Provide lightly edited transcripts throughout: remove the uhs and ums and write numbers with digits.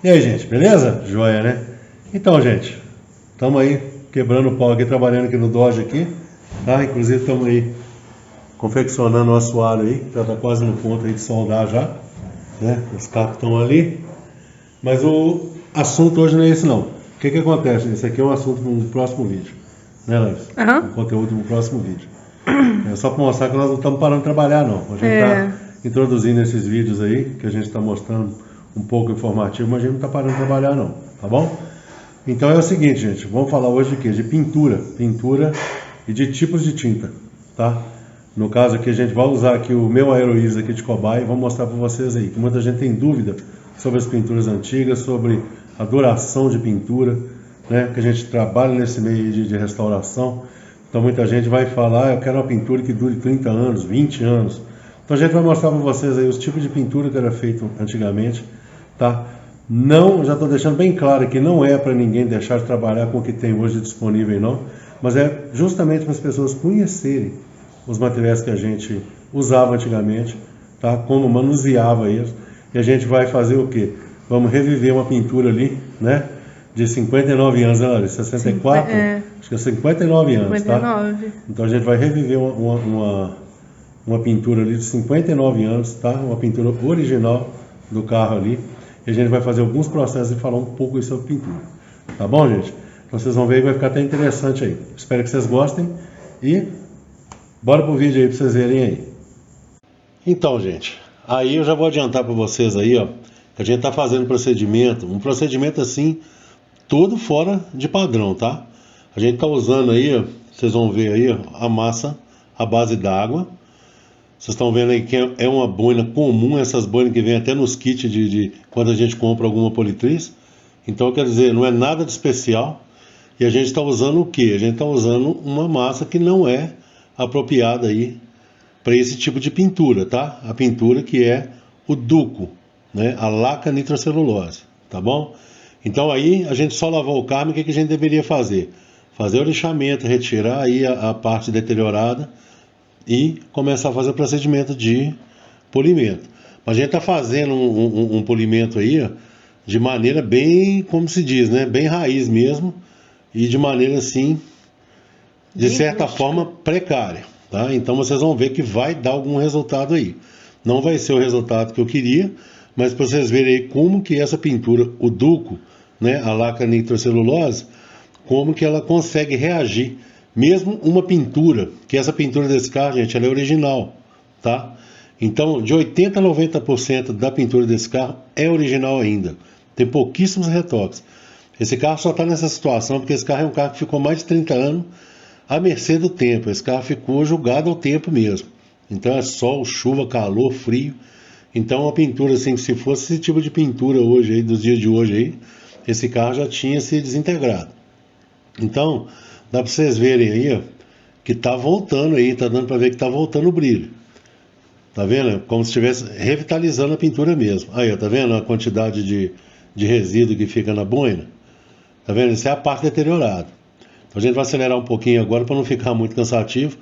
E aí, gente, beleza? Joia, né? Então, gente, estamos aí quebrando o pau aqui, trabalhando aqui no Dodge aqui, tá? Inclusive estamos aí confeccionando o assoalho aí, já está quase no ponto aí de soldar já, né? Os carros estão ali, mas o assunto hoje não é esse não. O que que acontece? Esse aqui é um assunto para um próximo vídeo, né, Larissa? Um conteúdo para um próximo vídeo. É só para mostrar que nós não estamos parando de trabalhar não. A gente está introduzindo esses vídeos aí, que a gente está mostrando um pouco informativo, mas a gente não está parando de trabalhar não, tá bom? Então é o seguinte, gente, vamos falar hoje de quê? De pintura e de tipos de tinta, tá? No caso aqui a gente vai usar aqui o meu Aeroease aqui de cobaia e vou mostrar para vocês aí, que muita gente tem dúvida sobre as pinturas antigas, sobre a duração de pintura, né? Que a gente trabalha nesse meio de restauração, então muita gente vai falar, eu quero uma pintura que dure 30 anos, 20 anos. Então a gente vai mostrar para vocês aí os tipos de pintura que era feito antigamente, tá? Não, já estou deixando bem claro que não é para ninguém deixar de trabalhar com o que tem hoje disponível não, mas é justamente para as pessoas conhecerem os materiais que a gente usava antigamente, tá? Como manuseava eles, e a gente vai fazer o quê? Vamos reviver uma pintura ali, né? De 59 anos, né, Larissa? 64? Acho que é 59 anos, 59. Tá? Então a gente vai reviver uma pintura ali de 59 anos, tá? Uma pintura original do carro ali. E a gente vai fazer alguns processos e falar um pouco sobre pintura. Tá bom, gente? Então vocês vão ver que vai ficar até interessante aí. Espero que vocês gostem e bora pro vídeo aí pra vocês verem aí. Então, gente, aí eu já vou adiantar para vocês aí, ó, que a gente tá fazendo um procedimento assim, todo fora de padrão, tá? A gente tá usando aí, ó, vocês vão ver aí, ó, a massa à base d'água. Vocês estão vendo aí que é uma boina comum, essas boinas que vem até nos kits de quando a gente compra alguma politriz. Então, quer dizer, não é nada de especial. E a gente está usando o quê? A gente está usando uma massa que não é apropriada aí para esse tipo de pintura, tá? A pintura que é o duco, né? A laca nitrocelulose, tá bom? Então aí a gente só lavou o carro, o que a gente deveria fazer? Fazer o lixamento, retirar aí a parte deteriorada e começar a fazer o procedimento de polimento. Mas a gente está fazendo um polimento aí, ó, de maneira bem, como se diz, né? Bem raiz mesmo, e de maneira assim, de certa forma, precária. Tá? Então vocês vão ver que vai dar algum resultado aí. Não vai ser o resultado que eu queria, mas para vocês verem aí como que essa pintura, o duco, né, a laca nitrocelulose, como que ela consegue reagir. Mesmo uma pintura, que essa pintura desse carro, gente, ela é original, tá? Então, de 80% a 90% da pintura desse carro é original ainda. Tem pouquíssimos retoques. Esse carro só está nessa situação porque esse carro é um carro que ficou mais de 30 anos à mercê do tempo. Esse carro ficou jogado ao tempo mesmo. Então é sol, chuva, calor, frio. Então uma pintura assim, se fosse esse tipo de pintura hoje aí, dos dias de hoje aí, esse carro já tinha se desintegrado. Então, dá para vocês verem aí, ó, que tá voltando aí, tá dando para ver que tá voltando o brilho. Tá vendo? Como se estivesse revitalizando a pintura mesmo. Aí, ó, tá vendo a quantidade de resíduo que fica na boina? Tá vendo? Isso é a parte deteriorada. Então a gente vai acelerar um pouquinho agora para não ficar muito cansativo.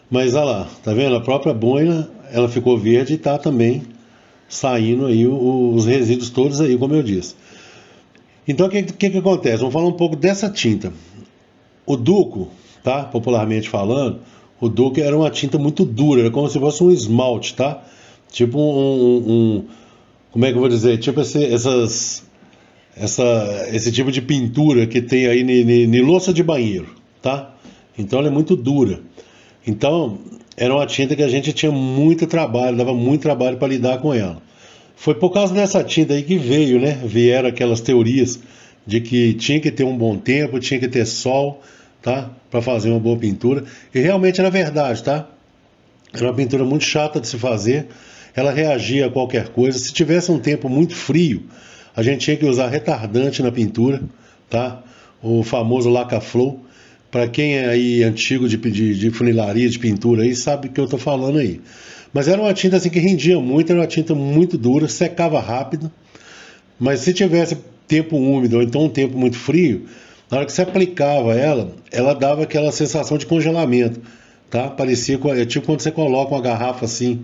Mas olha lá, tá vendo? A própria boina, ela ficou verde e tá também saindo aí os resíduos todos aí, como eu disse. Então o que acontece? Vamos falar um pouco dessa tinta. O duco, tá? Popularmente falando, o duco era uma tinta muito dura, era como se fosse um esmalte, tá? Tipo como é que eu vou dizer? Tipo esse tipo de pintura que tem aí em louça de banheiro, tá? Então ela é muito dura. Então era uma tinta que a gente tinha muito trabalho, dava muito trabalho para lidar com ela. Foi por causa dessa tinta aí que veio, né? Vieram aquelas teorias de que tinha que ter um bom tempo, tinha que ter sol, tá? Para fazer uma boa pintura. E realmente era verdade, tá? Era uma pintura muito chata de se fazer. Ela reagia a qualquer coisa. Se tivesse um tempo muito frio, a gente tinha que usar retardante na pintura, tá? O famoso Lacaflow. Para quem é aí antigo de funilaria, de pintura aí, sabe o que eu tô falando aí. Mas era uma tinta assim que rendia muito, era uma tinta muito dura, secava rápido. Mas se tivesse tempo úmido ou então um tempo muito frio, na hora que você aplicava ela dava aquela sensação de congelamento, tá? Parecia tipo quando você coloca uma garrafa assim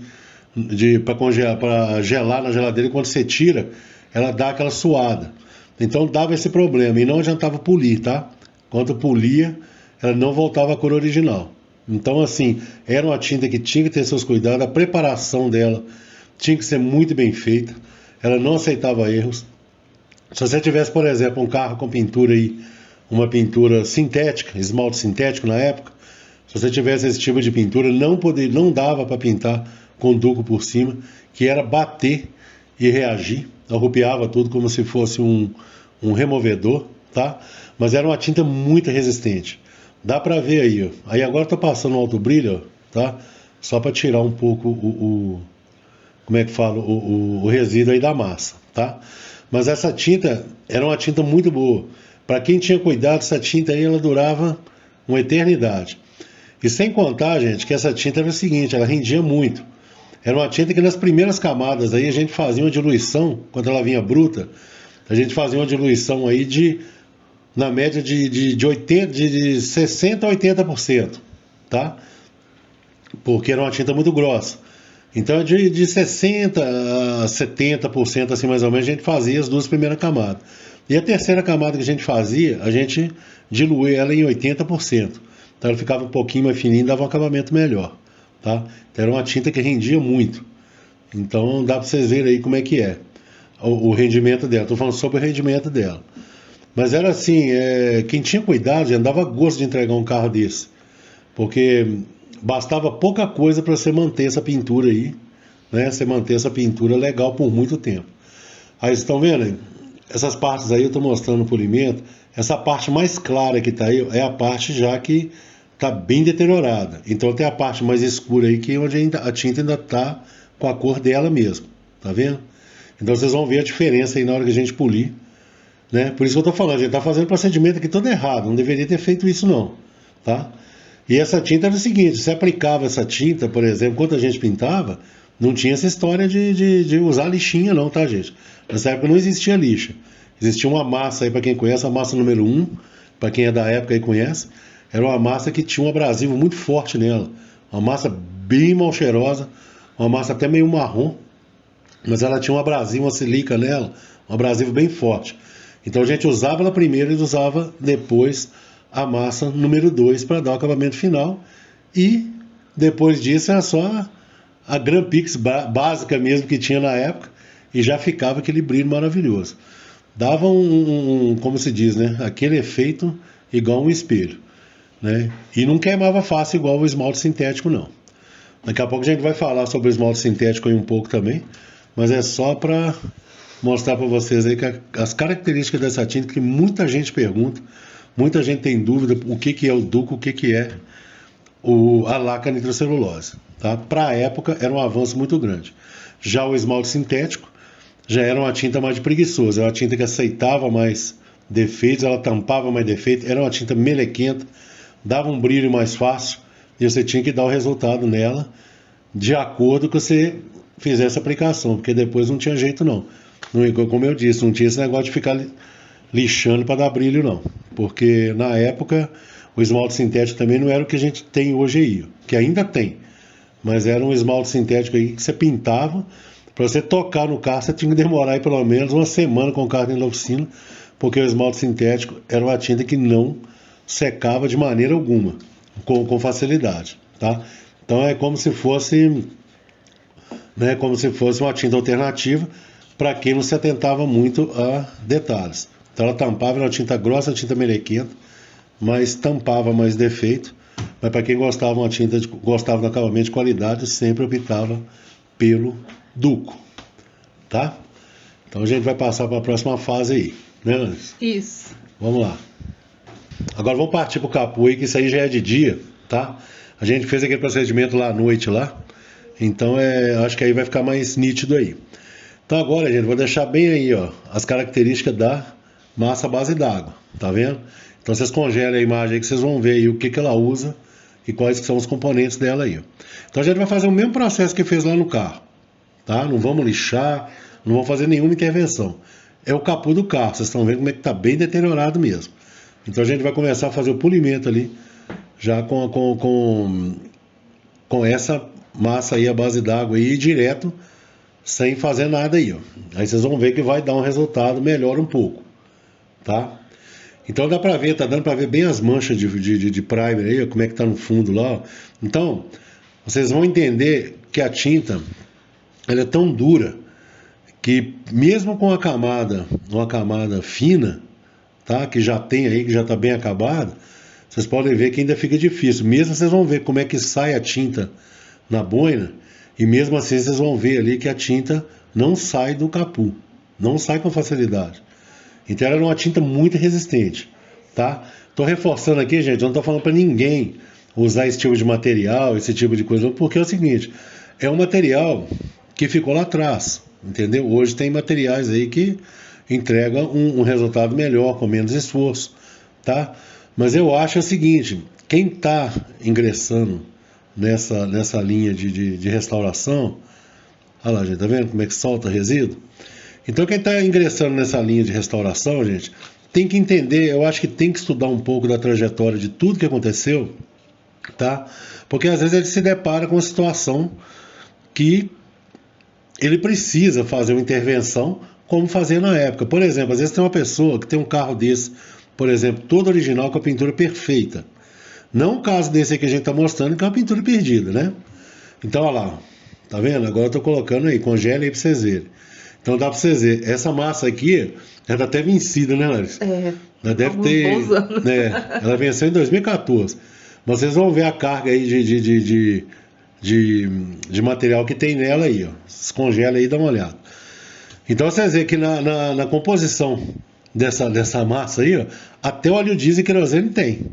para gelar na geladeira, e quando você tira, ela dá aquela suada. Então dava esse problema e não adiantava polir, tá? Quando polia, ela não voltava à cor original. Então, assim, era uma tinta que tinha que ter seus cuidados, a preparação dela tinha que ser muito bem feita, ela não aceitava erros. Se você tivesse, por exemplo, um carro com pintura aí, uma pintura sintética, esmalte sintético na época, se você tivesse esse tipo de pintura, não dava para pintar com duco por cima, que era bater e reagir, arrupiava tudo como se fosse um removedor, tá? Mas era uma tinta muito resistente. Dá para ver aí, ó. Aí agora eu tô passando o alto brilho, ó, tá? Só para tirar um pouco como é que fala, o resíduo aí da massa, tá? Mas essa tinta era uma tinta muito boa. Para quem tinha cuidado, essa tinta aí ela durava uma eternidade. E sem contar, gente, que essa tinta era o seguinte, ela rendia muito. Era uma tinta que nas primeiras camadas aí a gente fazia uma diluição, quando ela vinha bruta, a gente fazia uma diluição aí na média de 60% a 80%, tá? Porque era uma tinta muito grossa. Então de 60% a 70%, assim mais ou menos, a gente fazia as duas primeiras camadas. E a terceira camada que a gente fazia, a gente diluía ela em 80%. Então ela ficava um pouquinho mais fininha e dava um acabamento melhor, tá? Então era uma tinta que rendia muito. Então dá para vocês verem aí como é que é o rendimento dela. Estou falando sobre o rendimento dela. Mas era assim, quem tinha cuidado já dava gosto de entregar um carro desse. Porque bastava pouca coisa para você manter essa pintura aí, né? Você manter essa pintura legal por muito tempo. Aí vocês estão vendo aí? Essas partes aí eu estou mostrando no polimento. Essa parte mais clara que está aí é a parte já que está bem deteriorada. Então tem a parte mais escura aí que é onde a tinta ainda está com a cor dela mesmo. Tá vendo? Então vocês vão ver a diferença aí na hora que a gente polir, né? Por isso que eu estou falando, a gente está fazendo o procedimento aqui todo errado. Não deveria ter feito isso não, tá? E essa tinta era o seguinte, você aplicava essa tinta, por exemplo, quando a gente pintava, não tinha essa história de usar lixinha não, tá, gente? Nessa época não existia lixa. Existia uma massa aí, para quem conhece, a massa número 1, para quem é da época e conhece, era uma massa que tinha um abrasivo muito forte nela. Uma massa bem mal cheirosa, uma massa até meio marrom, mas ela tinha um abrasivo, uma silica nela, um abrasivo bem forte. Então a gente usava ela primeiro e usava depois a massa número 2 para dar o acabamento final. E depois disso era só a Grand Pix básica mesmo que tinha na época e já ficava aquele brilho maravilhoso. Dava como se diz, né? Aquele efeito igual um espelho, né? E não queimava fácil igual o esmalte sintético, não. Daqui a pouco a gente vai falar sobre o esmalte sintético aí um pouco também, mas é só para mostrar para vocês aí que as características dessa tinta que muita gente pergunta, muita gente tem dúvida o que é o duco, o que é a laca nitrocelulose, tá? Para a época era um avanço muito grande. Já o esmalte sintético já era uma tinta mais preguiçosa, era uma tinta que aceitava mais defeitos, ela tampava mais defeitos, era uma tinta melequenta, dava um brilho mais fácil e você tinha que dar o resultado nela de acordo com você fizesse a aplicação, porque depois não tinha jeito não. Como eu disse, não tinha esse negócio de ficar lixando para dar brilho não, porque na época o esmalte sintético também não era o que a gente tem hoje aí, que ainda tem, mas era um esmalte sintético aí que você pintava, para você tocar no carro você tinha que demorar aí pelo menos uma semana com o carro dentro da oficina, porque o esmalte sintético era uma tinta que não secava de maneira alguma, com facilidade, tá? Então é como se fosse, né, como se fosse uma tinta alternativa para quem não se atentava muito a detalhes. Então ela tampava, era uma tinta grossa, uma tinta melequenta, mas tampava mais defeito. Mas para quem gostava uma tinta, gostava do acabamento de qualidade, sempre optava pelo duco, tá? Então a gente vai passar para a próxima fase aí, né, Anderson? Isso. Vamos lá. Agora vamos partir para o capô aí, que isso aí já é de dia, tá? A gente fez aquele procedimento lá à noite lá, então acho que aí vai ficar mais nítido aí. Então agora, gente, vou deixar bem aí, ó, as características da massa base d'água, tá vendo? Então vocês congelem a imagem aí que vocês vão ver aí o que ela usa e quais que são os componentes dela aí, ó. Então a gente vai fazer o mesmo processo que fez lá no carro, tá? Não vamos lixar, não vamos fazer nenhuma intervenção. É o capô do carro, vocês estão vendo como é que tá bem deteriorado mesmo. Então a gente vai começar a fazer o polimento ali, já com essa massa aí, a base d'água aí, direto, sem fazer nada aí, ó. Aí vocês vão ver que vai dar um resultado melhor um pouco, tá? Então dá pra ver, tá dando pra ver bem as manchas de primer aí, ó, como é que tá no fundo lá, ó. Então, vocês vão entender que a tinta, ela é tão dura, que mesmo com uma camada fina, tá? Que já tem aí, que já tá bem acabada, vocês podem ver que ainda fica difícil. Mesmo vocês vão ver como é que sai a tinta na boina, e mesmo assim vocês vão ver ali que a tinta não sai do capô, não sai com facilidade. Então ela é uma tinta muito resistente, tá? Tô reforçando aqui, gente, eu não tô falando para ninguém usar esse tipo de material, esse tipo de coisa, porque é o seguinte, é um material que ficou lá atrás, entendeu? Hoje tem materiais aí que entregam um resultado melhor, com menos esforço, tá? Mas eu acho o seguinte, quem está ingressando nessa linha de restauração, olha lá, gente, tá vendo como é que solta resíduo? Então quem está ingressando nessa linha de restauração, gente, tem que entender, eu acho que tem que estudar um pouco da trajetória de tudo que aconteceu, tá? Porque às vezes ele se depara com uma situação que ele precisa fazer uma intervenção como fazia na época. Por exemplo, às vezes tem uma pessoa que tem um carro desse, por exemplo, todo original com a pintura perfeita. Não o caso desse aí que a gente está mostrando, que é uma pintura perdida, né? Então, olha lá, tá vendo? Agora eu estou colocando aí, congela aí para vocês verem. Então dá para vocês verem, essa massa aqui, ela tá até vencida, né, Larissa? Ela deve ter... ela venceu em 2014. Mas vocês vão ver a carga aí de material que tem nela aí, ó. Descongela aí e dá uma olhada. Então vocês veem que na composição dessa massa aí, ó, até óleo diesel e querosene tem.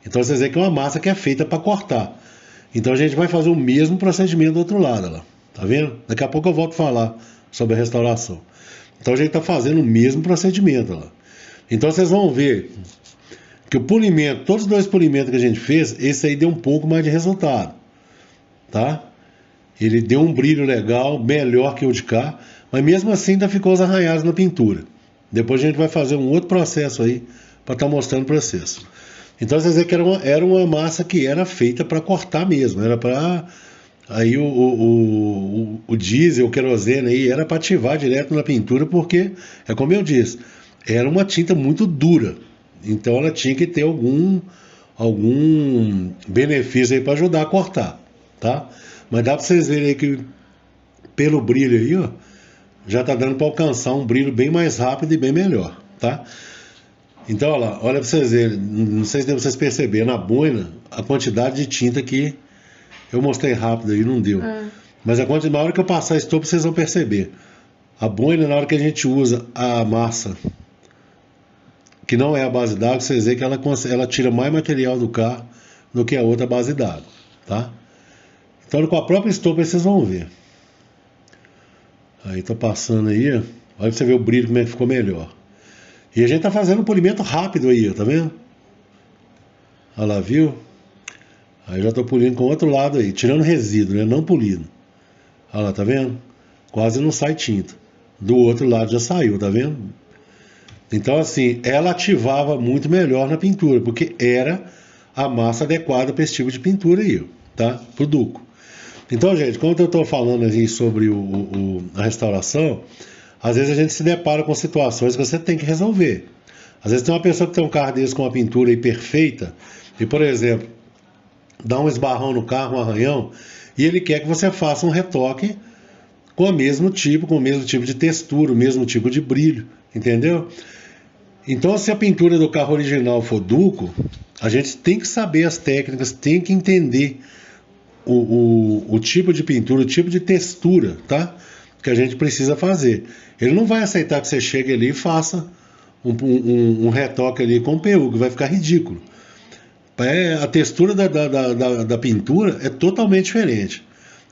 Então vocês veem que é uma massa que é feita para cortar. Então a gente vai fazer o mesmo procedimento do outro lado, ó, tá vendo? Daqui a pouco eu volto a falar sobre a restauração. Então a gente está fazendo o mesmo procedimento, ó. Então vocês vão ver que o polimento, todos os dois polimentos que a gente fez, esse aí deu um pouco mais de resultado, tá? Ele deu um brilho legal, melhor que o de cá, mas mesmo assim ainda ficou os arranhados na pintura. Depois a gente vai fazer um outro processo aí para estar mostrando o processo. Então vocês veem que era uma massa que era feita para cortar mesmo, era para aí o diesel, o querosene aí era para ativar direto na pintura, porque é como eu disse, era uma tinta muito dura. Então ela tinha que ter algum benefício aí para ajudar a cortar, tá? Mas dá para vocês verem aí que pelo brilho aí, ó, já tá dando para alcançar um brilho bem mais rápido e bem melhor, tá? Então, olha lá, olha para vocês verem, não sei se deu pra vocês perceberem, na boina, a quantidade de tinta que eu mostrei rápido aí, não deu. Mas na hora que eu passar esse topo, vocês vão perceber. A boina, na hora que a gente usa a massa, que não é a base d'água, vocês veem que ela tira mais material do carro do que a outra base d'água, tá? Então, com a própria estopa, vocês vão ver. Aí, tô passando aí, ó. Olha pra você ver o brilho, como é que ficou melhor. E a gente tá fazendo um polimento rápido aí, ó, tá vendo? Olha lá, viu? Aí eu já tô polindo com o outro lado aí, tirando resíduo, né? Não polindo. Olha lá, tá vendo? Quase não sai tinta. Do outro lado já saiu, tá vendo? Então, assim, ela ativava muito melhor na pintura, porque era a massa adequada para esse tipo de pintura aí, tá? Pro duco. Então, gente, quando eu tô falando aí sobre a restauração, às vezes a gente se depara com situações que você tem que resolver. Às vezes tem uma pessoa que tem um carro desse com uma pintura aí perfeita, e, por exemplo, dá um esbarrão no carro, um arranhão, e ele quer que você faça um retoque com o mesmo tipo de textura, o mesmo tipo de brilho, entendeu? Então, se a pintura do carro original for duco, a gente tem que saber as técnicas, tem que entender o tipo de pintura, o tipo de textura, tá? Que a gente precisa fazer. Ele não vai aceitar que você chegue ali e faça um retoque ali com PU, que vai ficar ridículo. A textura da pintura é totalmente diferente.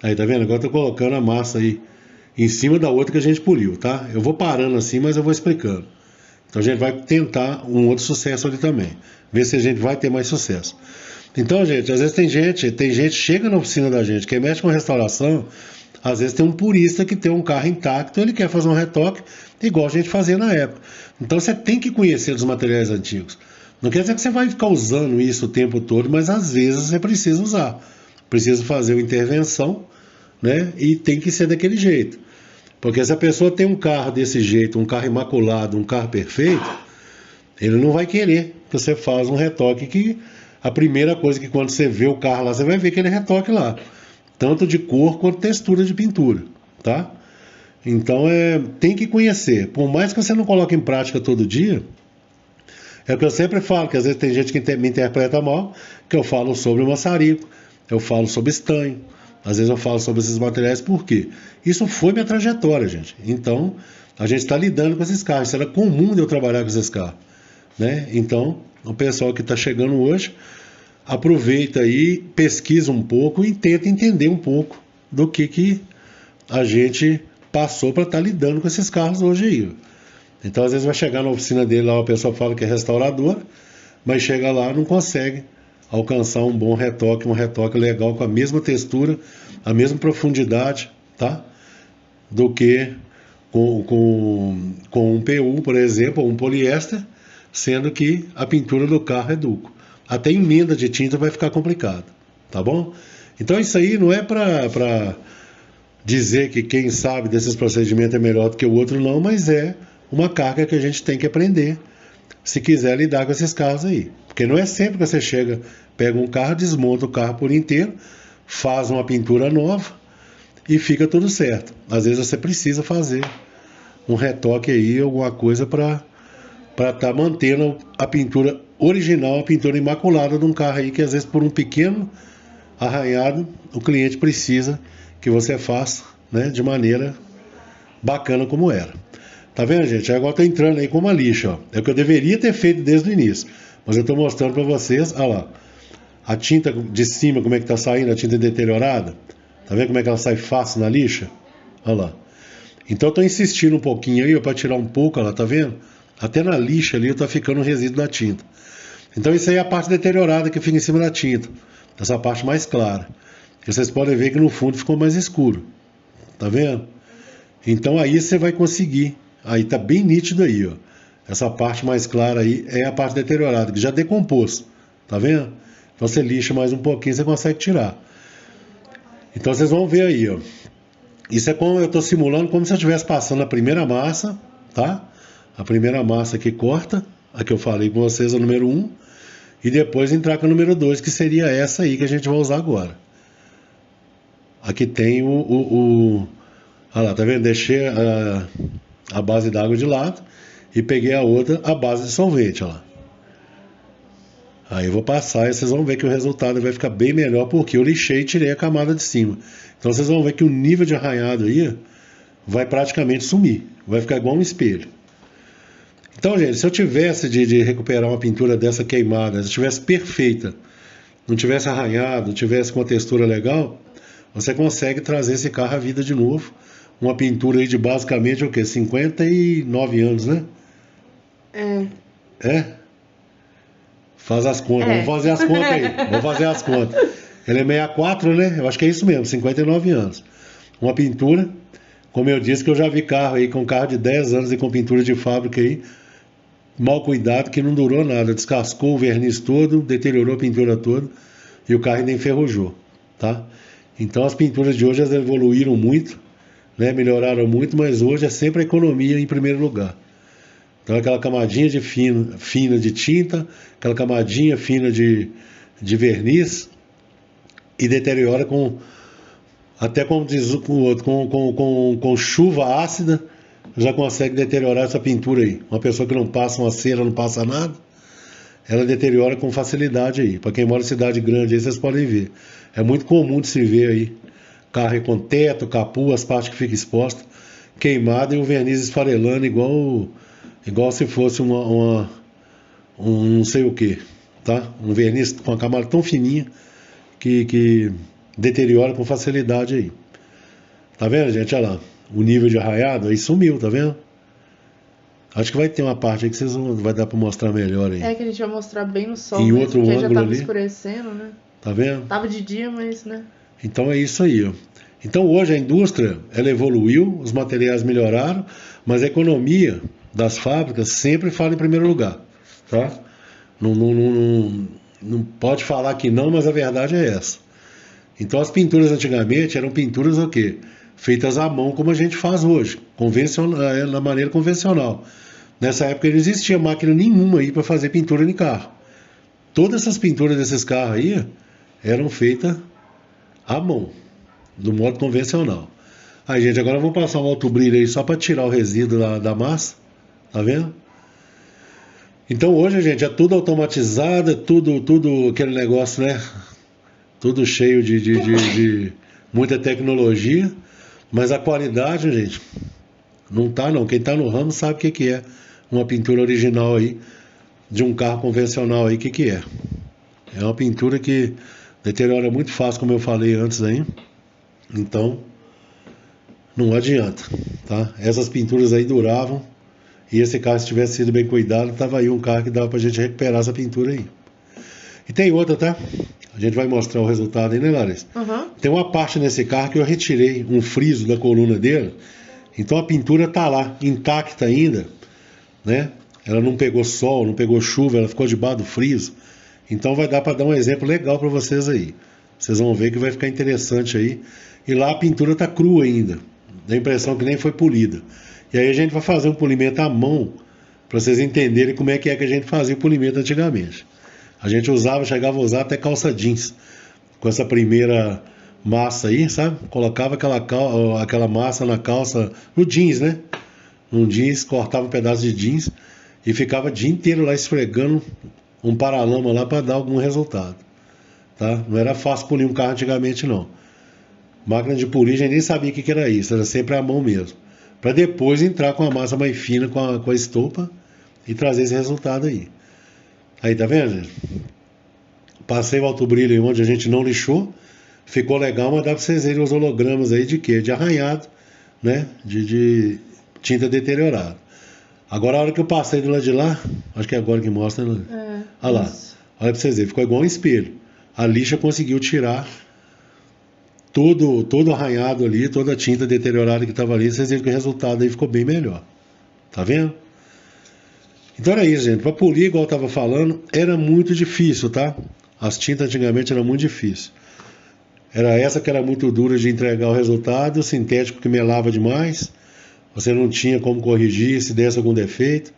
Aí, tá vendo? Agora eu tô colocando a massa aí em cima da outra que a gente poliu, tá? Eu vou parando assim, mas eu vou explicando. Então a gente vai tentar um outro sucesso ali também. Ver se a gente vai ter mais sucesso. Então, gente, às vezes tem gente que chega na oficina da gente, quem mexe com restauração, às vezes tem um purista que tem um carro intacto, ele quer fazer um retoque igual a gente fazia na época. Então você tem que conhecer os materiais antigos. Não quer dizer que você vai ficar usando isso o tempo todo, mas às vezes você precisa usar. Precisa fazer uma intervenção, né? E tem que ser daquele jeito. Porque se a pessoa tem um carro desse jeito, um carro imaculado, um carro perfeito, ele não vai querer que você faça um retoque que a primeira coisa que quando você vê o carro lá, você vai ver aquele retoque lá. Tanto de cor quanto textura de pintura, tá? Então tem que conhecer. Por mais que você não coloque em prática todo dia, é o que eu sempre falo, que às vezes tem gente que me interpreta mal, que eu falo sobre maçarico, eu falo sobre estanho, às vezes eu falo sobre esses materiais, por quê? Isso foi minha trajetória, gente. Então, a gente está lidando com esses carros. Isso era comum de eu trabalhar com esses carros, né? Então, o pessoal que está chegando hoje, aproveita aí, pesquisa um pouco e tenta entender um pouco do que a gente passou para estar lidando com esses carros hoje aí. Então, às vezes vai chegar na oficina dele lá, a pessoa fala que é restauradora, mas chega lá e não consegue alcançar um bom retoque, um retoque legal com a mesma textura, a mesma profundidade, tá? Do que com um PU, por exemplo, ou um poliéster, sendo que a pintura do carro é duco. Até emenda de tinta vai ficar complicado, tá bom? Então isso aí não é para dizer que quem sabe desses procedimentos é melhor do que o outro, não, mas é uma carga que a gente tem que aprender se quiser lidar com esses carros aí. Porque não é sempre que você chega, pega um carro, desmonta o carro por inteiro, faz uma pintura nova e fica tudo certo. Às vezes você precisa fazer um retoque aí, alguma coisa para estar mantendo a pintura original, a pintura imaculada de um carro aí, que às vezes por um pequeno arranhado, o cliente precisa que você faça, né, de maneira bacana como era. Tá vendo, gente? Agora tá entrando aí com uma lixa, ó. É o que eu deveria ter feito desde o início, mas eu tô mostrando para vocês, olha lá, a tinta de cima, como é que tá saindo, a tinta deteriorada. Tá vendo como é que ela sai fácil na lixa? Olha lá. Então eu tô insistindo um pouquinho aí, para tirar um pouco, olha lá, tá vendo? Até na lixa ali tá ficando um resíduo da tinta. Então isso aí é a parte deteriorada que fica em cima da tinta, essa parte mais clara. E vocês podem ver que no fundo ficou mais escuro, tá vendo? Então aí você vai conseguir, aí tá bem nítido aí, ó. Essa parte mais clara aí é a parte deteriorada, que já decompôs, tá vendo? Então você lixa mais um pouquinho, você consegue tirar. Então vocês vão ver aí, ó. Isso é como eu estou simulando como se eu estivesse passando a primeira massa, tá? A primeira massa que corta, a que eu falei com vocês, a número 1, e depois entrar com a número 2, que seria essa aí que a gente vai usar agora. Aqui tem olha lá, tá vendo? Deixei a base d'água de lado e peguei a outra, a base de solvente, olha lá. Aí eu vou passar e vocês vão ver que o resultado vai ficar bem melhor, porque eu lixei e tirei a camada de cima. Então vocês vão ver que o nível de arranhado aí vai praticamente sumir, vai ficar igual um espelho. Então, gente, se eu tivesse de recuperar uma pintura dessa queimada, se tivesse perfeita, não tivesse arranhado, não tivesse com uma textura legal, você consegue trazer esse carro à vida de novo. Uma pintura aí de basicamente o quê? 59 anos, né? É? Faz as contas, vamos fazer as contas aí. Vamos fazer as contas. Ele é 64, né? Eu acho que é isso mesmo, 59 anos. Uma pintura, como eu disse, que eu já vi carro aí com carro de 10 anos e com pintura de fábrica aí, mal cuidado, que não durou nada. Descascou o verniz todo, deteriorou a pintura toda e o carro ainda enferrujou, tá? Então as pinturas de hoje elas evoluíram muito, né? Melhoraram muito, mas hoje é sempre a economia em primeiro lugar. Então aquela camadinha de fina de tinta, aquela camadinha fina de verniz, e deteriora até como diz o outro, com chuva ácida, já consegue deteriorar essa pintura aí. Uma pessoa que não passa uma cera, não passa nada, ela deteriora com facilidade aí. Para quem mora em cidade grande aí, vocês podem ver. É muito comum de se ver aí carro com teto, capô, as partes que ficam expostas, queimada e o verniz esfarelando igual se fosse um não sei o que, tá? Um verniz com a camada tão fininha que deteriora com facilidade aí. Tá vendo, gente? Olha lá. O nível de arranhado aí sumiu, tá vendo? Acho que vai ter uma parte aí que vai dar pra mostrar melhor aí. É que a gente vai mostrar bem no sol, em mesmo, outro porque ângulo já tava ali, escurecendo, né? tá vendo? Tava de dia, mas, né? Então é isso aí, ó. Então hoje a indústria, ela evoluiu, os materiais melhoraram, mas a economia das fábricas sempre fala em primeiro lugar, tá? Não pode falar que não, mas a verdade é essa. Então as pinturas antigamente eram pinturas o quê? feitas à mão como a gente faz hoje, na maneira convencional. Nessa época não existia máquina nenhuma aí para fazer pintura de carro. Todas essas pinturas desses carros aí eram feitas à mão, do modo convencional. Aí, gente, agora eu vou passar um alto brilho aí só para tirar o resíduo da massa, tá vendo? Então hoje, gente, é tudo automatizado, é tudo aquele negócio, né? Tudo cheio de muita tecnologia, mas a qualidade, gente, não tá não. Quem tá no ramo sabe o que é uma pintura original aí, de um carro convencional aí, o que é. É uma pintura que deteriora muito fácil, como eu falei antes aí. Então, não adianta, tá? Essas pinturas aí duravam, e esse carro, se tivesse sido bem cuidado, tava aí um carro que dava pra gente recuperar essa pintura aí. E tem outra, tá? A gente vai mostrar o resultado aí, né, Larissa? Uhum. Tem uma parte nesse carro que eu retirei um friso da coluna dele, então a pintura tá lá, intacta ainda, né? Ela não pegou sol, não pegou chuva, ela ficou debaixo do friso. Então vai dar para dar um exemplo legal para vocês aí. Vocês vão ver que vai ficar interessante aí. E lá a pintura tá crua ainda, dá a impressão que nem foi polida. E aí a gente vai fazer um polimento à mão, para vocês entenderem como é que a gente fazia o polimento antigamente. A gente chegava a usar até calça jeans, com essa primeira massa aí, sabe? Colocava aquela massa na calça, no jeans, né? No jeans, cortava um pedaço de jeans e ficava o dia inteiro lá esfregando um paralama lá para dar algum resultado, tá? Não era fácil polir um carro antigamente, não. Máquina de polir, a gente nem sabia o que era isso, era sempre à mão mesmo. Para depois entrar com a massa mais fina, com a estopa e trazer esse resultado aí. Aí, tá vendo, gente? Passei o alto brilho aí onde a gente não lixou, ficou legal, mas dá para vocês verem os hologramas aí de quê? De arranhado, né? De tinta deteriorada. Agora a hora que eu passei do lado de lá, acho que é agora que mostra, né? Olha lá, olha pra vocês verem, ficou igual um espelho. A lixa conseguiu tirar todo arranhado ali, toda a tinta deteriorada que estava ali. Vocês viram que o resultado aí ficou bem melhor. Tá vendo? Então era isso, gente. Para polir, igual eu estava falando, era muito difícil, tá? As tintas antigamente eram muito difíceis. Era essa que era muito dura de entregar o resultado, o sintético que melava demais. Você não tinha como corrigir se desse algum defeito.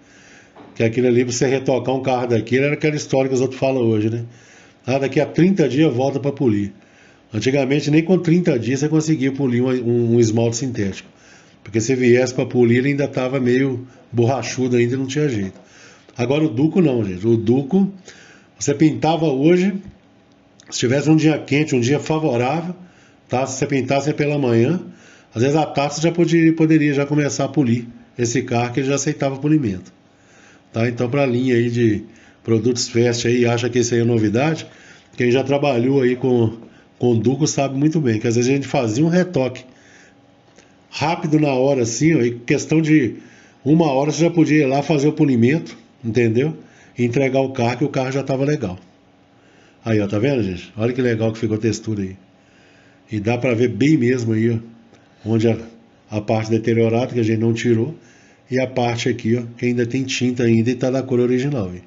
Que aquilo ali, para você retocar um carro daquele, era aquela história que os outros falam hoje, né? Ah, daqui a 30 dias volta para polir. Antigamente, nem com 30 dias você conseguia polir um esmalte sintético. Porque se viesse para polir, ele ainda estava meio borrachudo ainda, não tinha jeito. Agora o Duco não, gente. O Duco, você pintava hoje, se tivesse um dia quente, um dia favorável, tá? Se você pintasse pela manhã, às vezes à tarde você já poderia já começar a polir esse carro, que ele já aceitava polimento. Tá? Então, para a linha aí de produtos Fest aí, acha que isso aí é novidade, quem já trabalhou aí com Duco sabe muito bem, que às vezes a gente fazia um retoque rápido na hora assim, ó, e questão de 1 hora você já podia ir lá fazer o polimento, entendeu? E entregar o carro, que o carro já estava legal. Aí, ó, tá vendo, gente? Olha que legal que ficou a textura aí. E dá para ver bem mesmo aí, ó, onde a parte deteriorada que a gente não tirou, e a parte aqui, ó, que ainda tem tinta ainda e tá da cor original, hein?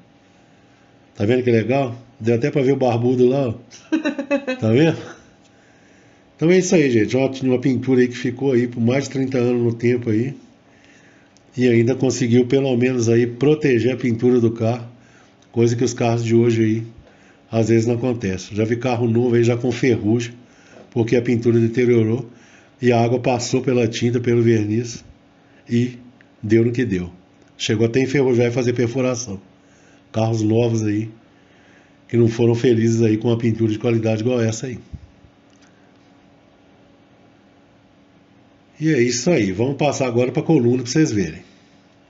Tá vendo que legal? Deu até para ver o barbudo lá, ó. Tá vendo? Então é isso aí, gente. Uma pintura aí que ficou aí por mais de 30 anos no tempo aí. E ainda conseguiu pelo menos aí proteger a pintura do carro. Coisa que os carros de hoje aí às vezes não acontece. Já vi carro novo aí já com ferrugem, porque a pintura deteriorou e a água passou pela tinta, pelo verniz e deu no que deu. Chegou até a enferrujar e fazer perfuração. Carros novos aí que não foram felizes aí com uma pintura de qualidade igual essa aí. E é isso aí. Vamos passar agora para a coluna para vocês verem.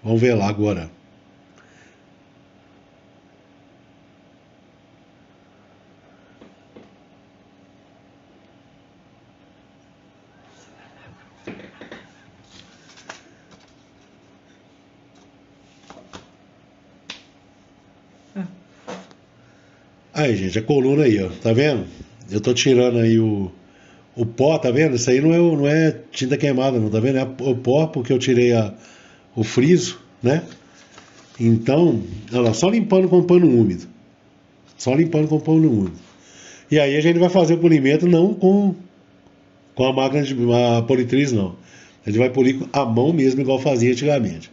Vamos ver lá agora. Aí, gente, a coluna aí, ó. Tá vendo? Eu tô tirando aí o pó, tá vendo? Isso aí não é tinta queimada, não, tá vendo? É o pó, porque eu tirei o friso, né? Então, olha lá, só limpando com pano úmido. Só limpando com pano úmido. E aí a gente vai fazer o polimento não com com a máquina de a politriz não. A gente vai polir com a mão mesmo, igual fazia antigamente.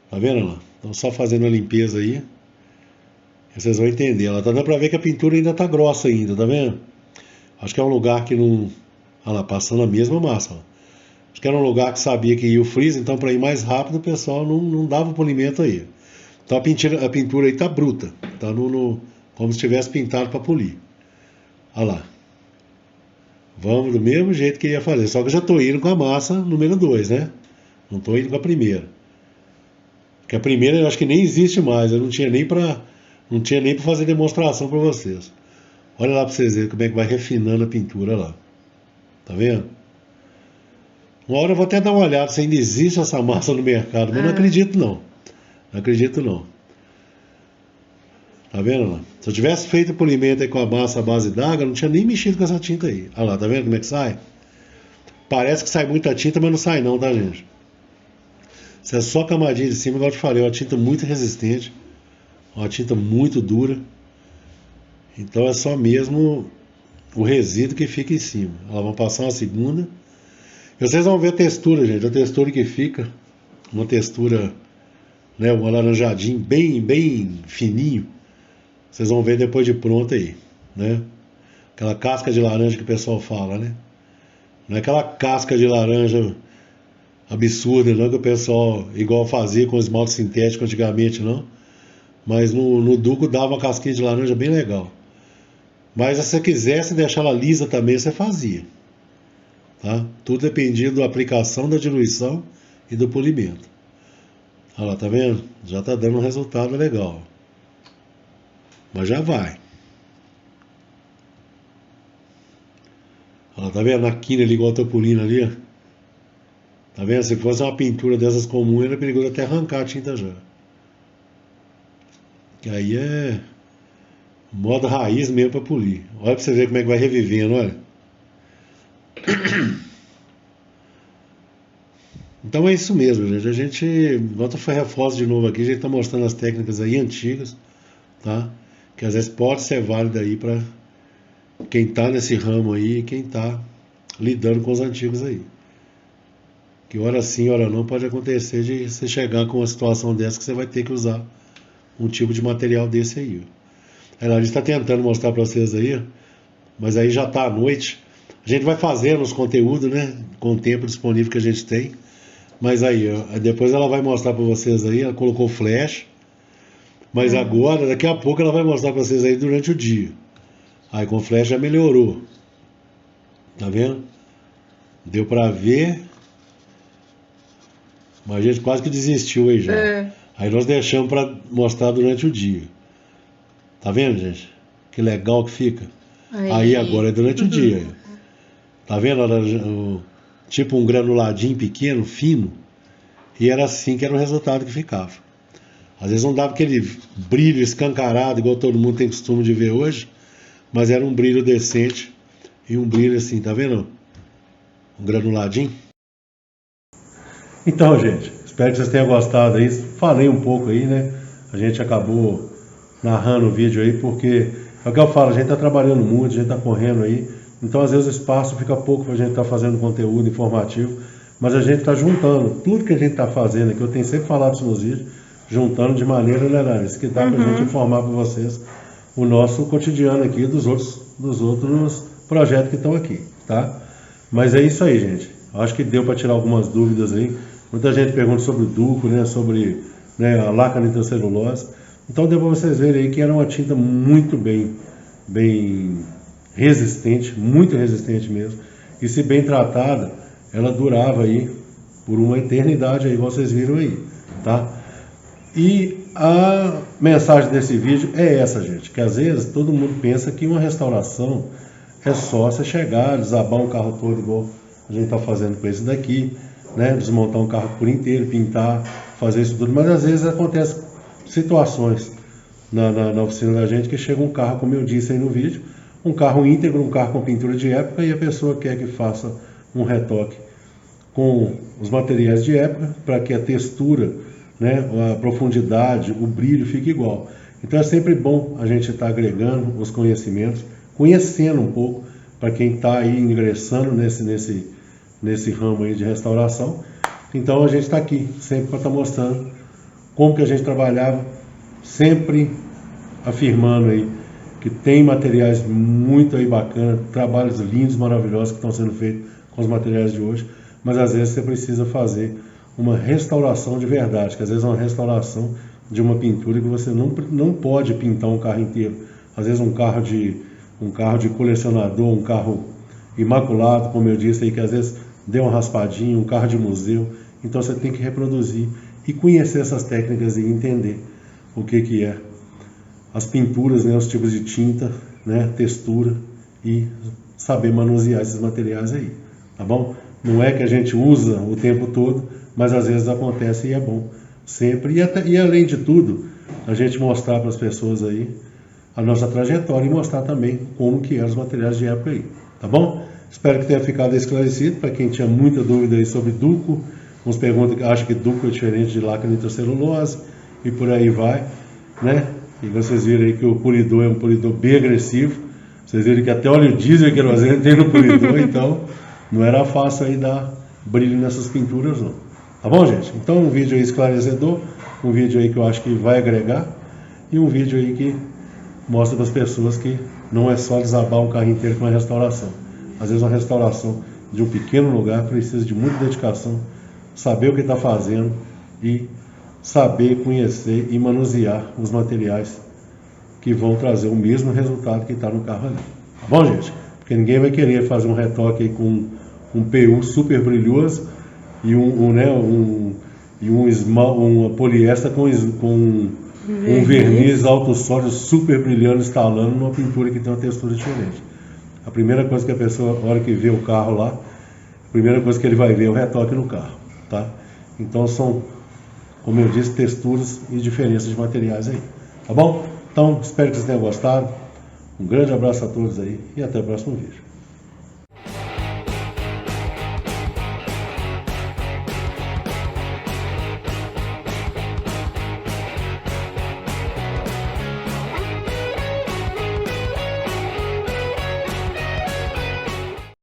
Tá vendo lá? Então só fazendo a limpeza aí. Vocês vão entender. Ela tá dando pra ver que a pintura ainda tá grossa ainda, tá vendo? Acho que é um lugar que não... Olha lá, passando a mesma massa. Ó. Acho que era um lugar que sabia que ia o freezer, então para ir mais rápido o pessoal não dava o polimento aí. Então a pintura aí tá bruta. Tá como se tivesse pintado para polir. Olha lá. Vamos do mesmo jeito que ia fazer. Só que eu já tô indo com a massa número 2, né? Não tô indo com a primeira. Porque a primeira eu acho que nem existe mais. Eu não tinha nem para fazer demonstração para vocês. Olha lá para vocês verem como é que vai refinando a pintura lá. Tá vendo? Uma hora eu vou até dar uma olhada se ainda existe essa massa no mercado, mas não acredito não. Não acredito não. Tá vendo lá? Se eu tivesse feito o polimento aí com a massa à base d'água, eu não tinha nem mexido com essa tinta aí. Olha lá, tá vendo como é que sai? Parece que sai muita tinta, mas não sai não, tá gente? Isso é só a camadinha de cima, igual eu te falei, é uma tinta muito resistente. Uma tinta muito dura. Então é só mesmo o resíduo que fica em cima. Ó, vamos passar uma segunda. E vocês vão ver a textura, gente. A textura que fica. Uma textura, né, um alaranjadinho bem fininho. Vocês vão ver depois de pronto aí, né? Aquela casca de laranja que o pessoal fala, né? Não é aquela casca de laranja absurda, não, que o pessoal igual fazia com esmalte sintético antigamente, não. Mas no Duco dava uma casquinha de laranja bem legal. Mas se você quisesse deixar ela lisa também, você fazia. Tá? Tudo dependia da aplicação, da diluição e do polimento. Olha lá, tá vendo? Já tá dando um resultado legal. Mas já vai. Olha lá, tá vendo? A quina ali, igual eu tô polindo ali, ó. Tá vendo? Se fosse uma pintura dessas comuns, era perigoso até arrancar a tinta já. Que aí é modo raiz mesmo para polir. Olha para você ver como é que vai revivendo, olha. Então é isso mesmo, gente. A gente, volta foi reforço de novo aqui, a gente está mostrando as técnicas aí antigas, tá? Que às vezes pode ser válida aí para quem está nesse ramo aí e quem está lidando com os antigos aí. Que hora sim, hora não, pode acontecer de você chegar com uma situação dessa que você vai ter que usar um tipo de material desse aí. A gente está tentando mostrar para vocês aí, mas aí já está à noite. A gente vai fazendo os conteúdos, né? Com o tempo disponível que a gente tem. Mas aí, depois ela vai mostrar para vocês aí, ela colocou flash. Mas agora, daqui a pouco ela vai mostrar para vocês aí durante o dia. Aí com flash já melhorou. Tá vendo? Deu para ver. Mas a gente quase que desistiu aí já. Aí nós deixamos para mostrar durante o dia. Tá vendo, gente? Que legal que fica. Aí agora é durante o dia. Tá vendo? Tipo um granuladinho pequeno, fino. E era assim que era o resultado que ficava. Às vezes não dava aquele brilho escancarado, igual todo mundo tem costume de ver hoje. Mas era um brilho decente. E um brilho assim, tá vendo? Um granuladinho. Então, gente, espero que vocês tenham gostado aí. Falei um pouco aí, né? A gente acabou narrando o vídeo aí, porque é o que eu falo, a gente está trabalhando muito, a gente está correndo aí, então às vezes o espaço fica pouco para a gente estar fazendo conteúdo informativo, mas a gente está juntando tudo que a gente está fazendo aqui, eu tenho sempre falado isso nos vídeos, juntando de maneira, né, isso que dá para a gente informar para vocês o nosso cotidiano aqui dos outros projetos que estão aqui, tá? Mas é isso aí, gente, acho que deu para tirar algumas dúvidas aí. Muita gente pergunta sobre o Duco, né, sobre, né, a laca nitrocelulose. Então deu para vocês verem aí que era uma tinta muito bem resistente, muito resistente mesmo. E se bem tratada, ela durava aí por uma eternidade, aí, igual vocês viram aí, tá? E a mensagem desse vídeo é essa, gente, que às vezes todo mundo pensa que uma restauração é só você chegar, desabar um carro todo igual a gente está fazendo com esse daqui, né? Desmontar um carro por inteiro, pintar, fazer isso tudo, mas às vezes acontece situações na oficina da gente que chega um carro, como eu disse aí no vídeo, um carro íntegro, um carro com pintura de época, e a pessoa quer que faça um retoque com os materiais de época para que a textura, né, a profundidade, o brilho fique igual. Então é sempre bom a gente estar agregando os conhecimentos, conhecendo um pouco, para quem está aí ingressando nesse ramo aí de restauração. Então a gente está aqui sempre para estar mostrando como que a gente trabalhava, sempre afirmando aí que tem materiais muito aí bacanas, trabalhos lindos, maravilhosos que estão sendo feitos com os materiais de hoje, mas às vezes você precisa fazer uma restauração de verdade, que às vezes é uma restauração de uma pintura que você não pode pintar um carro inteiro. Às vezes um carro de colecionador, um carro imaculado, como eu disse aí, que às vezes deu uma raspadinha, um carro de museu. Então você tem que reproduzir e conhecer essas técnicas e entender o que é as pinturas, né, os tipos de tinta, né, textura, e saber manusear esses materiais aí, tá bom? Não é que a gente usa o tempo todo, mas às vezes acontece e é bom sempre. E além de tudo, a gente mostrar para as pessoas aí a nossa trajetória e mostrar também como que eram os materiais de época aí, tá bom? Espero que tenha ficado esclarecido. Para quem tinha muita dúvida aí sobre Duco, uns perguntam que acham que Duco é diferente de lacre nitrocelulose e por aí vai, né? E vocês viram aí que o polidor é um polidor bem agressivo. Vocês viram que até óleo diesel e querosene tem no polidor, então não era fácil aí dar brilho nessas pinturas não. Tá bom, gente? Então um vídeo aí esclarecedor, um vídeo aí que eu acho que vai agregar e um vídeo aí que mostra para as pessoas que não é só desabar um carro inteiro com uma restauração. Às vezes uma restauração de um pequeno lugar precisa de muita dedicação, saber o que está fazendo e saber conhecer e manusear os materiais que vão trazer o mesmo resultado que está no carro ali. Tá bom, gente? Porque ninguém vai querer fazer um retoque aí com um PU super brilhoso e uma poliéster com um verniz alto sólido super brilhando, instalando numa pintura que tem uma textura diferente. A primeira coisa que a pessoa, na hora que vê o carro lá, a primeira coisa que ele vai ver é o retoque no carro, tá? Então são, como eu disse, texturas e diferenças de materiais aí, tá bom? Então, espero que vocês tenham gostado. Um grande abraço a todos aí e até o próximo vídeo.